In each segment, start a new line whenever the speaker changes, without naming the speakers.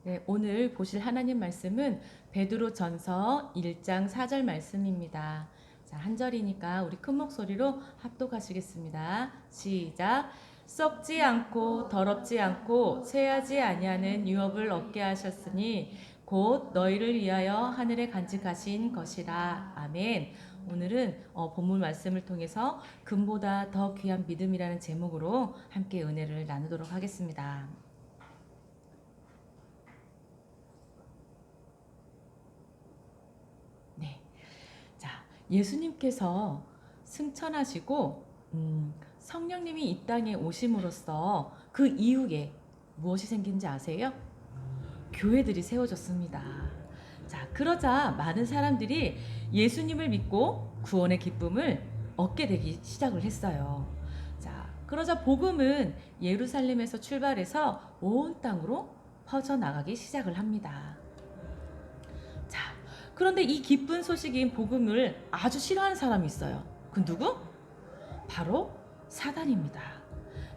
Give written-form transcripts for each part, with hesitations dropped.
네, 오늘 보실 하나님 말씀은 베드로전서 1장 4절 말씀입니다. 자, 한 절이니까 우리 큰 목소리로 합독하시겠습니다. 시작. 썩지 않고 더럽지 않고 쇠하지 아니하는 유업을 얻게 하셨으니 곧 너희를 위하여 하늘에 간직하신 것이라. 아멘. 오늘은 본문 말씀을 통해서 금보다 더 귀한 믿음이라는 제목으로 함께 은혜를 나누도록 하겠습니다. 네. 자, 예수님께서 승천하시고 성령님이 이 땅에 오심으로써 그 이후에 무엇이 생긴지 아세요? 교회들이 세워졌습니다. 자, 그러자 많은 사람들이 예수님을 믿고 구원의 기쁨을 얻게 되기 시작을 했어요. 자, 그러자 복음은 예루살렘에서 출발해서 온 땅으로 퍼져나가기 시작을 합니다. 자, 그런데 이 기쁜 소식인 복음을 아주 싫어하는 사람이 있어요. 그 누구? 바로 사단입니다.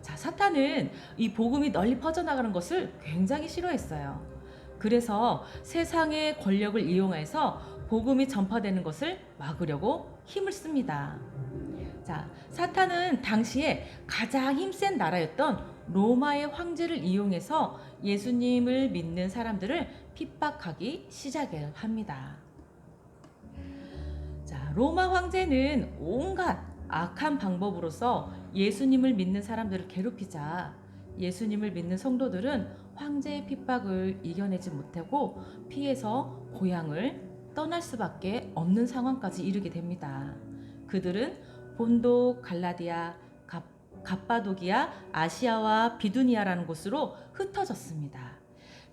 자, 사탄은 이 복음이 널리 퍼져나가는 것을 굉장히 싫어했어요. 그래서 세상의 권력을 이용해서 복음이 전파되는 것을 막으려고 힘을 씁니다. 자, 사탄은 당시에 가장 힘센 나라였던 로마의 황제를 이용해서 예수님을 믿는 사람들을 핍박하기 시작을 합니다. 자, 로마 황제는 온갖 악한 방법으로서 예수님을 믿는 사람들을 괴롭히자 예수님을 믿는 성도들은 황제의 핍박을 이겨내지 못하고 피해서 고향을 떠날 수밖에 없는 상황까지 이르게 됩니다. 그들은 본도, 갈라디아, 갑바도기아, 아시아와 비두니아라는 곳으로 흩어졌습니다.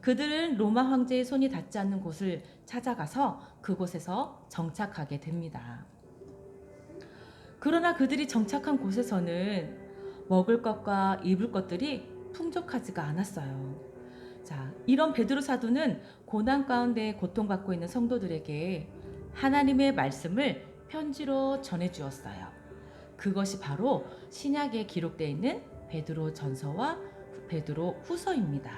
그들은 로마 황제의 손이 닿지 않는 곳을 찾아가서 그곳에서 정착하게 됩니다. 그러나 그들이 정착한 곳에서는 먹을 것과 입을 것들이 풍족하지가 않았어요. 자, 이런 베드로 사도는 고난 가운데 고통받고 있는 성도들에게 하나님의 말씀을 편지로 전해 주었어요. 그것이 바로 신약에 기록되어 있는 베드로 전서와 베드로 후서입니다.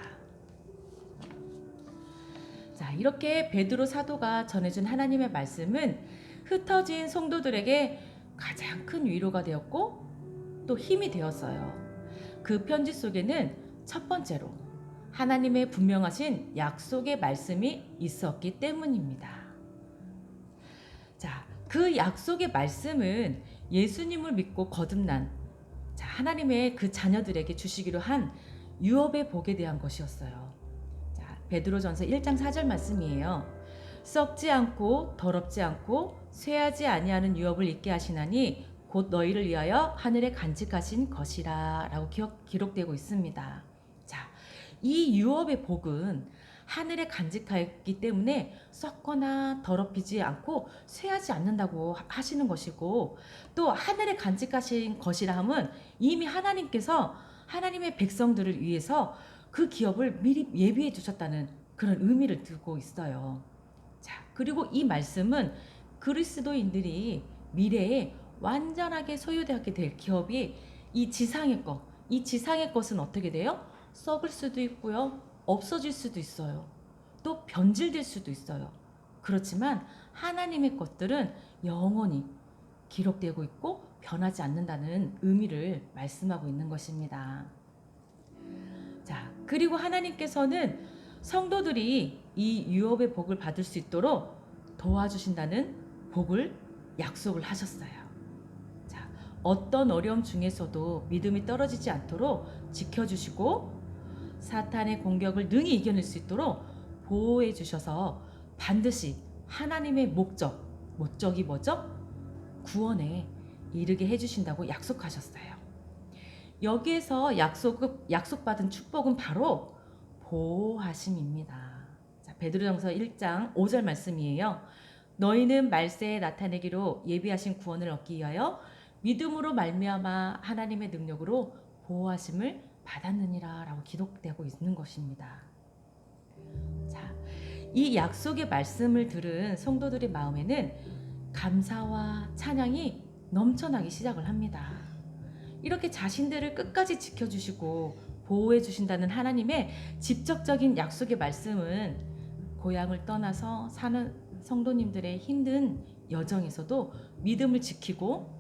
자, 이렇게 베드로 사도가 전해준 하나님의 말씀은 흩어진 성도들에게 가장 큰 위로가 되었고 또 힘이 되었어요. 그 편지 속에는 첫 번째로 하나님의 분명하신 약속의 말씀이 있었기 때문입니다. 자, 그 약속의 말씀은 예수님을 믿고 거듭난 하나님의 그 자녀들에게 주시기로 한 유업의 복에 대한 것이었어요. 자, 베드로전서 1장 4절 말씀이에요. 썩지 않고 더럽지 않고 쇠하지 아니하는 유업을 있게 하시나니 곧 너희를 위하여 하늘에 간직하신 것이라 라고 기록되고 있습니다. 자, 이 유업의 복은 하늘에 간직하였기 때문에 썩거나 더럽히지 않고 쇠하지 않는다고 하시는 것이고, 또 하늘에 간직하신 것이라 함은 이미 하나님께서 하나님의 백성들을 위해서 그 기업을 미리 예비해 두셨다는 그런 의미를 두고 있어요. 자, 그리고 이 말씀은 그리스도인들이 미래에 완전하게 소유되게 될 기업이 이 지상의 것, 이 지상의 것은 어떻게 돼요? 썩을 수도 있고요. 없어질 수도 있어요. 또 변질될 수도 있어요. 그렇지만 하나님의 것들은 영원히 기록되고 있고 변하지 않는다는 의미를 말씀하고 있는 것입니다. 자, 그리고 하나님께서는 성도들이 이 유업의 복을 받을 수 있도록 도와주신다는 복을 약속을 하셨어요. 자, 어떤 어려움 중에서도 믿음이 떨어지지 않도록 지켜주시고 사탄의 공격을 능히 이겨낼 수 있도록 보호해 주셔서 반드시 하나님의 목적이 뭐죠? 구원에 이르게 해주신다고 약속하셨어요. 여기에서 약속받은 축복은 바로 보호하심입니다. 자, 베드로전서 1장 5절 말씀이에요. 너희는 말세에 나타내기로 예비하신 구원을 얻기 위하여 믿음으로 말미암아 하나님의 능력으로 보호하심을 받았느니라 라고 기록되고 있는 것입니다. 자, 이 약속의 말씀을 들은 성도들의 마음에는 감사와 찬양이 넘쳐나기 시작을 합니다. 이렇게 자신들을 끝까지 지켜주시고 보호해 주신다는 하나님의 직접적인 약속의 말씀은 고향을 떠나서 사는 성도님들의 힘든 여정에서도 믿음을 지키고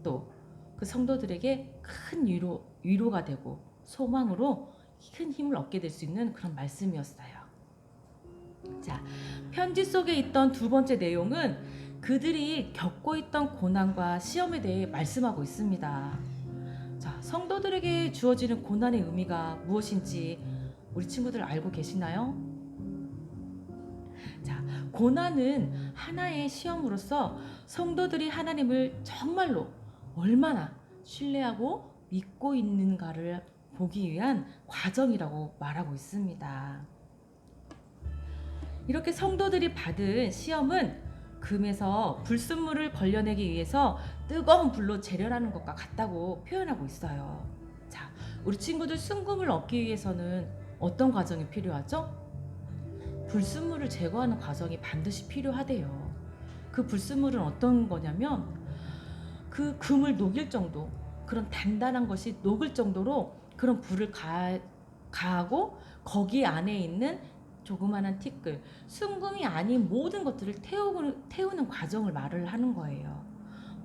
또 그 성도들에게 큰 위로가 되고 소망으로 큰 힘을 얻게 될 수 있는 그런 말씀이었어요. 자, 편지 속에 있던 두 번째 내용은 그들이 겪고 있던 고난과 시험에 대해 말씀하고 있습니다. 자, 성도들에게 주어지는 고난의 의미가 무엇인지 우리 친구들 알고 계시나요? 자, 고난은 하나의 시험으로서 성도들이 하나님을 정말로 얼마나 신뢰하고 믿고 있는가를 보기 위한 과정이라고 말하고 있습니다. 이렇게 성도들이 받은 시험은 금에서 불순물을 걸려내기 위해서 뜨거운 불로 재련하는 것과 같다고 표현하고 있어요. 자, 우리 친구들 순금을 얻기 위해서는 어떤 과정이 필요하죠? 불순물을 제거하는 과정이 반드시 필요하대요. 그 불순물은 어떤 거냐면 그 금을 녹일 정도, 그런 단단한 것이 녹을 정도로 그런 불을 가하고 거기 안에 있는 조그마한 티끌, 순금이 아닌 모든 것들을 태우는 과정을 말을 하는 거예요.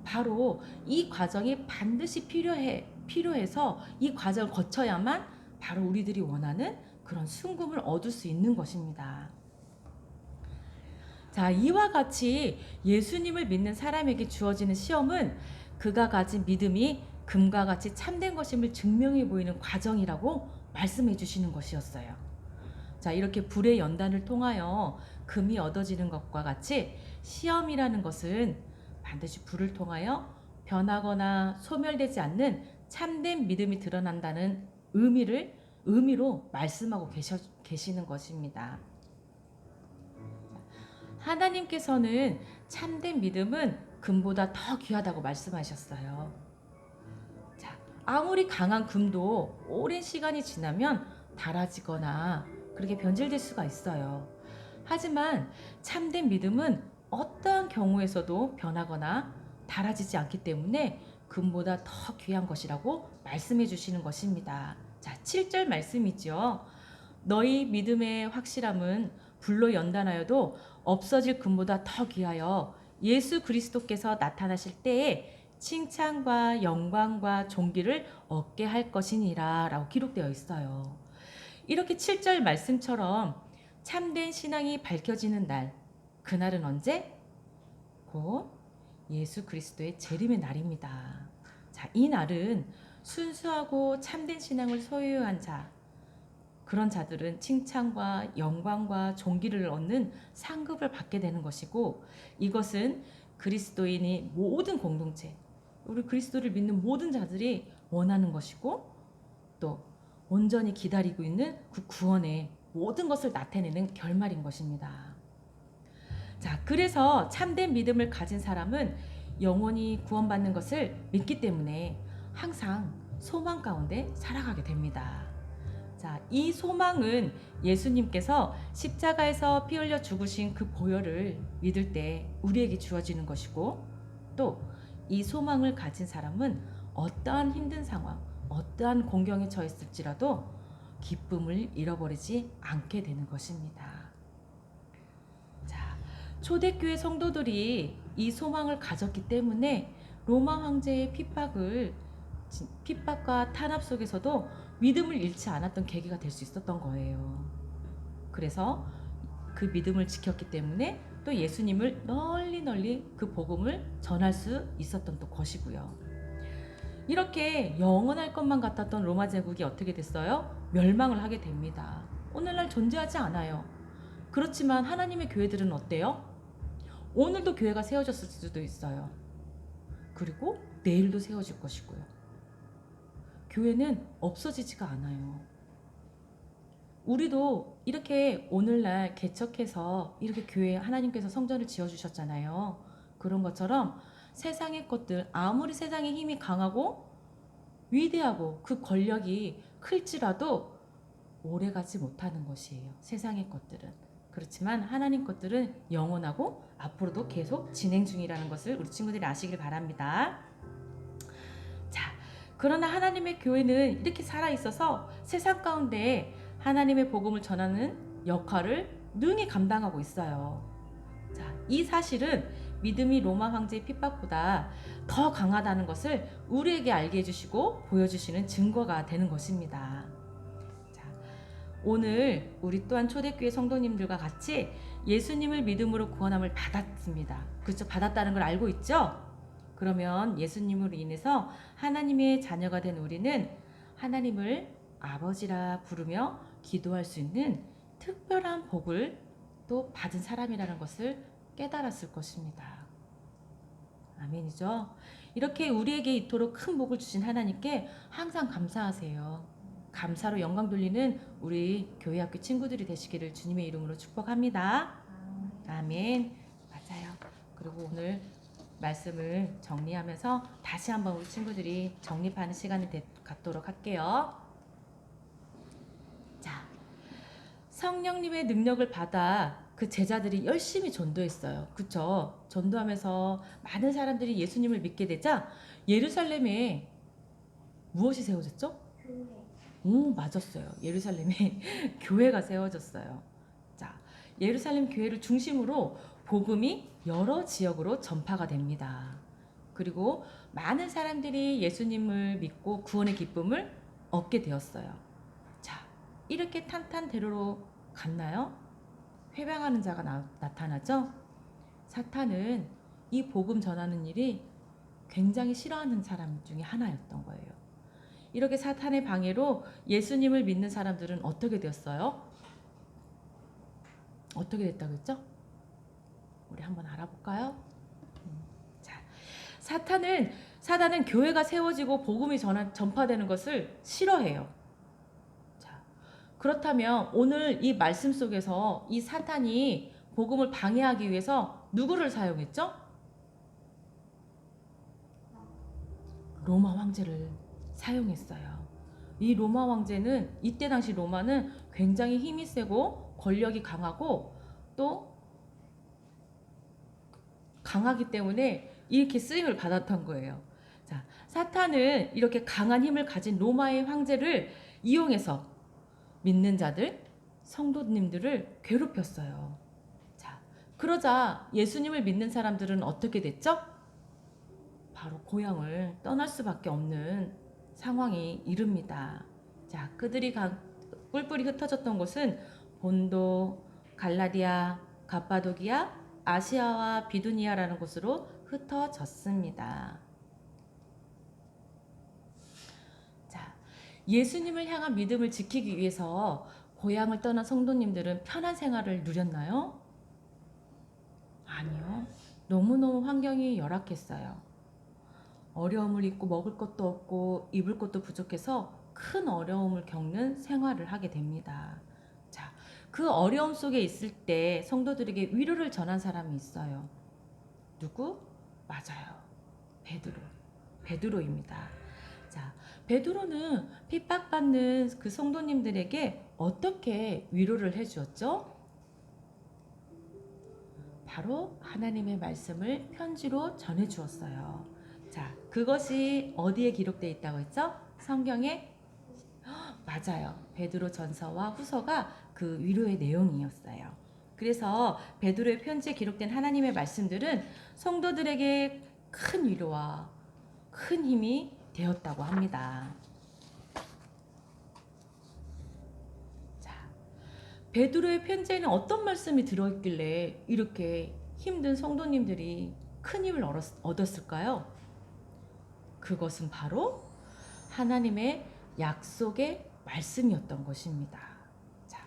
바로 이 과정이 반드시 필요해서 이 과정을 거쳐야만 바로 우리들이 원하는 그런 순금을 얻을 수 있는 것입니다. 자, 이와 같이 예수님을 믿는 사람에게 주어지는 시험은 그가 가진 믿음이 금과 같이 참된 것임을 증명해 보이는 과정이라고 말씀해 주시는 것이었어요. 자, 이렇게 불의 연단을 통하여 금이 얻어지는 것과 같이 시험이라는 것은 반드시 불을 통하여 변하거나 소멸되지 않는 참된 믿음이 드러난다는 의미로 말씀하고 계시는 것입니다. 하나님께서는 참된 믿음은 금보다 더 귀하다고 말씀하셨어요. 자, 아무리 강한 금도 오랜 시간이 지나면 닳아지거나 그렇게 변질될 수가 있어요. 하지만 참된 믿음은 어떠한 경우에서도 변하거나 닳아지지 않기 때문에 금보다 더 귀한 것이라고 말씀해 주시는 것입니다. 자, 7절 말씀이죠. 너희 믿음의 확실함은 불로 연단하여도 없어질 금보다 더 귀하여 예수 그리스도께서 나타나실 때에 칭찬과 영광과 존귀를 얻게 할 것이니라 라고 기록되어 있어요. 이렇게 7절 말씀처럼 참된 신앙이 밝혀지는 날, 그날은 언제? 곧 예수 그리스도의 재림의 날입니다. 자, 이 날은 순수하고 참된 신앙을 소유한 자, 그런 자들은 칭찬과 영광과 존귀를 얻는 상급을 받게 되는 것이고, 이것은 그리스도인이 모든 공동체, 우리 그리스도를 믿는 모든 자들이 원하는 것이고 또 온전히 기다리고 있는 그 구원의 모든 것을 나타내는 결말인 것입니다. 자, 그래서 참된 믿음을 가진 사람은 영원히 구원받는 것을 믿기 때문에 항상 소망 가운데 살아가게 됩니다. 자, 이 소망은 예수님께서 십자가에서 피 흘려 죽으신 그 보혈을 믿을 때 우리에게 주어지는 것이고, 또 이 소망을 가진 사람은 어떠한 힘든 상황, 어떠한 공경에 처했을지라도 기쁨을 잃어버리지 않게 되는 것입니다. 자, 초대교회 성도들이 이 소망을 가졌기 때문에 로마 황제의 핍박과 탄압 속에서도 믿음을 잃지 않았던 계기가 될 수 있었던 거예요. 그래서 그 믿음을 지켰기 때문에 또 예수님을 널리 그 복음을 전할 수 있었던 또 것이고요. 이렇게 영원할 것만 같았던 로마 제국이 어떻게 됐어요? 멸망을 하게 됩니다. 오늘날 존재하지 않아요. 그렇지만 하나님의 교회들은 어때요? 오늘도 교회가 세워졌을 수도 있어요. 그리고 내일도 세워질 것이고요. 교회는 없어지지가 않아요. 우리도 이렇게 오늘날 개척해서 이렇게 교회 하나님께서 성전을 지어주셨잖아요. 그런 것처럼 세상의 것들, 아무리 세상의 힘이 강하고 위대하고 그 권력이 클지라도 오래가지 못하는 것이에요. 세상의 것들은. 그렇지만 하나님 것들은 영원하고 앞으로도 계속 진행 중이라는 것을 우리 친구들이 아시길 바랍니다. 자, 그러나 하나님의 교회는 이렇게 살아 있어서 세상 가운데 하나님의 복음을 전하는 역할을 능히 감당하고 있어요. 자, 이 사실은 믿음이 로마 황제의 핍박보다 더 강하다는 것을 우리에게 알게 해주시고 보여주시는 증거가 되는 것입니다. 자, 오늘 우리 또한 초대교회 성도님들과 같이 예수님을 믿음으로 구원함을 받았습니다. 그렇죠? 받았다는 걸 알고 있죠? 그러면 예수님으로 인해서 하나님의 자녀가 된 우리는 하나님을 아버지라 부르며 기도할 수 있는 특별한 복을 또 받은 사람이라는 것을 깨달았을 것입니다. 아멘이죠? 이렇게 우리에게 이토록 큰 복을 주신 하나님께 항상 감사하세요. 감사로 영광 돌리는 우리 교회 학교 친구들이 되시기를 주님의 이름으로 축복합니다. 아멘. 맞아요. 그리고 오늘 말씀을 정리하면서 다시 한번 우리 친구들이 정립하는 시간이 갖도록 할게요. 자, 성령님의 능력을 받아 그 제자들이 열심히 전도했어요. 그쵸? 전도하면서 많은 사람들이 예수님을 믿게 되자 예루살렘에 무엇이 세워졌죠? 오, 맞았어요. 예루살렘에 교회가 세워졌어요. 자, 예루살렘 교회를 중심으로 복음이 여러 지역으로 전파가 됩니다. 그리고 많은 사람들이 예수님을 믿고 구원의 기쁨을 얻게 되었어요. 자, 이렇게 탄탄대로로 갔나요? 회방하는 자가 나타나죠? 사탄은 이 복음 전하는 일이 굉장히 싫어하는 사람 중에 하나였던 거예요. 이렇게 사탄의 방해로 예수님을 믿는 사람들은 어떻게 되었어요? 어떻게 됐다고 했죠? 우리 한번 알아볼까요? 자, 사단은 교회가 세워지고 복음이 전파되는 것을 싫어해요. 자, 그렇다면 오늘 이 말씀 속에서 이 사탄이 복음을 방해하기 위해서 누구를 사용했죠? 로마 황제를 사용했어요. 이 로마 황제는 이때 당시 로마는 굉장히 힘이 세고 권력이 강하고 또 강하기 때문에 이렇게 쓰임을 받았던 거예요. 자, 사탄은 이렇게 강한 힘을 가진 로마의 황제를 이용해서 믿는 자들, 성도님들을 괴롭혔어요. 자, 그러자 예수님을 믿는 사람들은 어떻게 됐죠? 바로 고향을 떠날 수밖에 없는 상황이 이릅니다. 자, 그들이 뿔뿔이 흩어졌던 곳은 본도, 갈라디아, 갑바도기아, 아시아와 비두니아라는 곳으로 흩어졌습니다. 자, 예수님을 향한 믿음을 지키기 위해서 고향을 떠난 성도님들은 편한 생활을 누렸나요? 아니요. 너무너무 환경이 열악했어요. 어려움을 잊고 먹을 것도 없고 입을 것도 부족해서 큰 어려움을 겪는 생활을 하게 됩니다. 자, 그 어려움 속에 있을 때 성도들에게 위로를 전한 사람이 있어요. 누구? 맞아요. 베드로입니다. 자, 베드로는 핍박받는 그 성도님들에게 어떻게 위로를 해주었죠? 바로 하나님의 말씀을 편지로 전해 주었어요. 자, 그것이 어디에 기록되어 있다고 했죠? 성경에? 맞아요. 베드로 전서와 후서가 그 위로의 내용이었어요. 그래서 베드로의 편지에 기록된 하나님의 말씀들은 성도들에게 큰 위로와 큰 힘이 되었다고 합니다. 자, 베드로의 편지에는 어떤 말씀이 들어있길래 이렇게 힘든 성도님들이 큰 힘을 얻었을까요? 그것은 바로 하나님의 약속의 말씀이었던 것입니다. 자,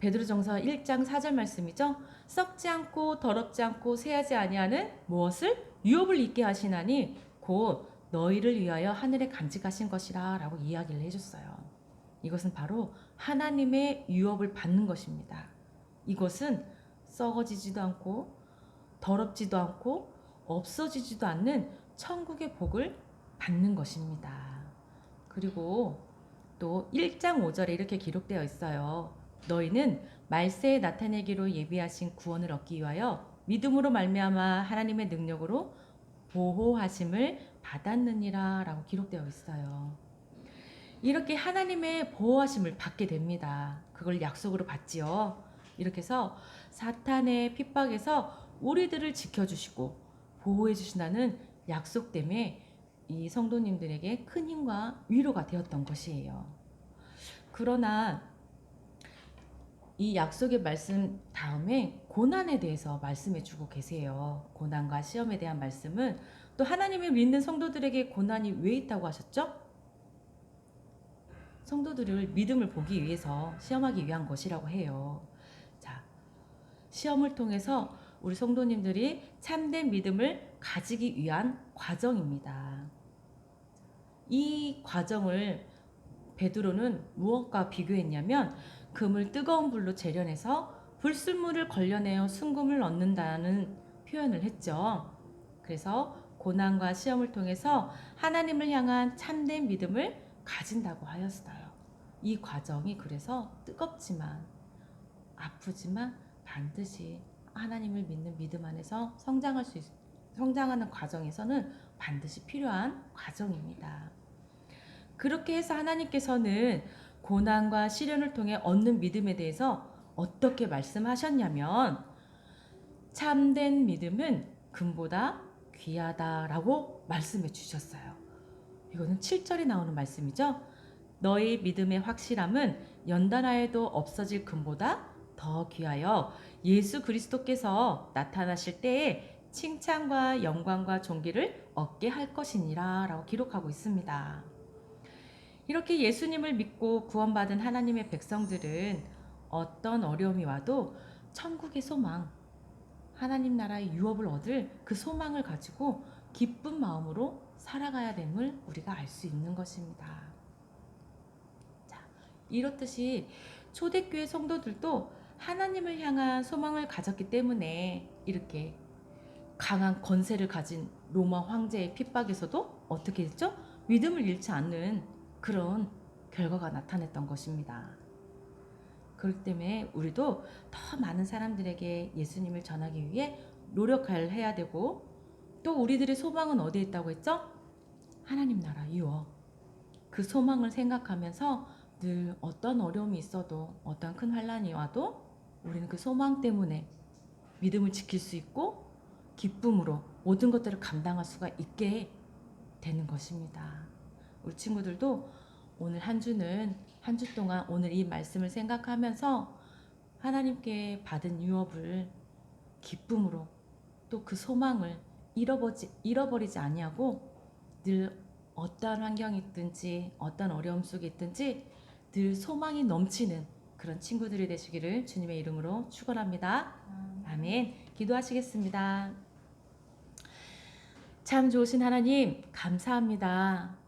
베드로전서 1장 4절 말씀이죠. 썩지 않고 더럽지 않고 새하지 아니하는 무엇을 유업을 잊게 하시나니 곧 너희를 위하여 하늘에 간직하신 것이라 라고 이야기를 해줬어요. 이것은 바로 하나님의 유업을 받는 것입니다. 이것은 썩어지지도 않고 더럽지도 않고 없어지지도 않는 천국의 복을 받는 것입니다. 그리고 또 1장 5절에 이렇게 기록되어 있어요. 너희는 말세에 나타내기로 예비하신 구원을 얻기 위하여 믿음으로 말미암아 하나님의 능력으로 보호하심을 받았느니라 라고 기록되어 있어요. 이렇게 하나님의 보호하심을 받게 됩니다. 그걸 약속으로 받지요. 이렇게 해서 사탄의 핍박에서 우리들을 지켜주시고 보호해 주신다는 약속 때문에 이 성도님들에게 큰 힘과 위로가 되었던 것이에요. 그러나 이 약속의 말씀 다음에 고난에 대해서 말씀해 주고 계세요. 고난과 시험에 대한 말씀은 또 하나님을 믿는 성도들에게 고난이 왜 있다고 하셨죠? 성도들을 믿음을 보기 위해서 시험하기 위한 것이라고 해요. 자, 시험을 통해서 우리 성도님들이 참된 믿음을 가지기 위한 과정입니다. 이 과정을 베드로는 무엇과 비교했냐면 금을 뜨거운 불로 재련해서 불순물을 걸려내어 순금을 얻는다는 표현을 했죠. 그래서 고난과 시험을 통해서 하나님을 향한 참된 믿음을 가진다고 하였어요. 이 과정이 그래서 뜨겁지만 아프지만 반드시 하나님을 믿는 믿음 안에서 성장하는 과정에서는 반드시 필요한 과정입니다. 그렇게 해서 하나님께서는 고난과 시련을 통해 얻는 믿음에 대해서 어떻게 말씀하셨냐면 참된 믿음은 금보다 귀하다라고 말씀해 주셨어요. 이거는 7절에 나오는 말씀이죠. 너희 믿음의 확실함은 연단하여도 없어질 금보다 더 귀하여 예수 그리스도께서 나타나실 때에 칭찬과 영광과 존귀를 얻게 할 것이니라 라고 기록하고 있습니다. 이렇게 예수님을 믿고 구원받은 하나님의 백성들은 어떤 어려움이 와도 천국의 소망, 하나님 나라의 유업을 얻을 그 소망을 가지고 기쁜 마음으로 살아가야 됨을 우리가 알 수 있는 것입니다. 자, 이렇듯이 초대교회 성도들도 하나님을 향한 소망을 가졌기 때문에 이렇게 강한 권세를 가진 로마 황제의 핍박에서도 어떻게 했죠? 믿음을 잃지 않는 그런 결과가 나타났던 것입니다. 그렇기 때문에 우리도 더 많은 사람들에게 예수님을 전하기 위해 노력을 해야 되고 또 우리들의 소망은 어디에 있다고 했죠? 하나님 나라 유업. 그 소망을 생각하면서 늘 어떤 어려움이 있어도 어떤 큰 환난이 와도 우리는 그 소망 때문에 믿음을 지킬 수 있고 기쁨으로 모든 것들을 감당할 수가 있게 되는 것입니다. 우리 친구들도 오늘 한 주는 한 주 동안 오늘 이 말씀을 생각하면서 하나님께 받은 유업을 기쁨으로 또 그 소망을 잃어버리지 아니하고 늘 어떠한 환경이 있든지 어떤 어려움 속에 있든지 늘 소망이 넘치는 그런 친구들이 되시기를 주님의 이름으로 축원합니다. 아멘. 기도하시겠습니다. 참 좋으신 하나님 감사합니다.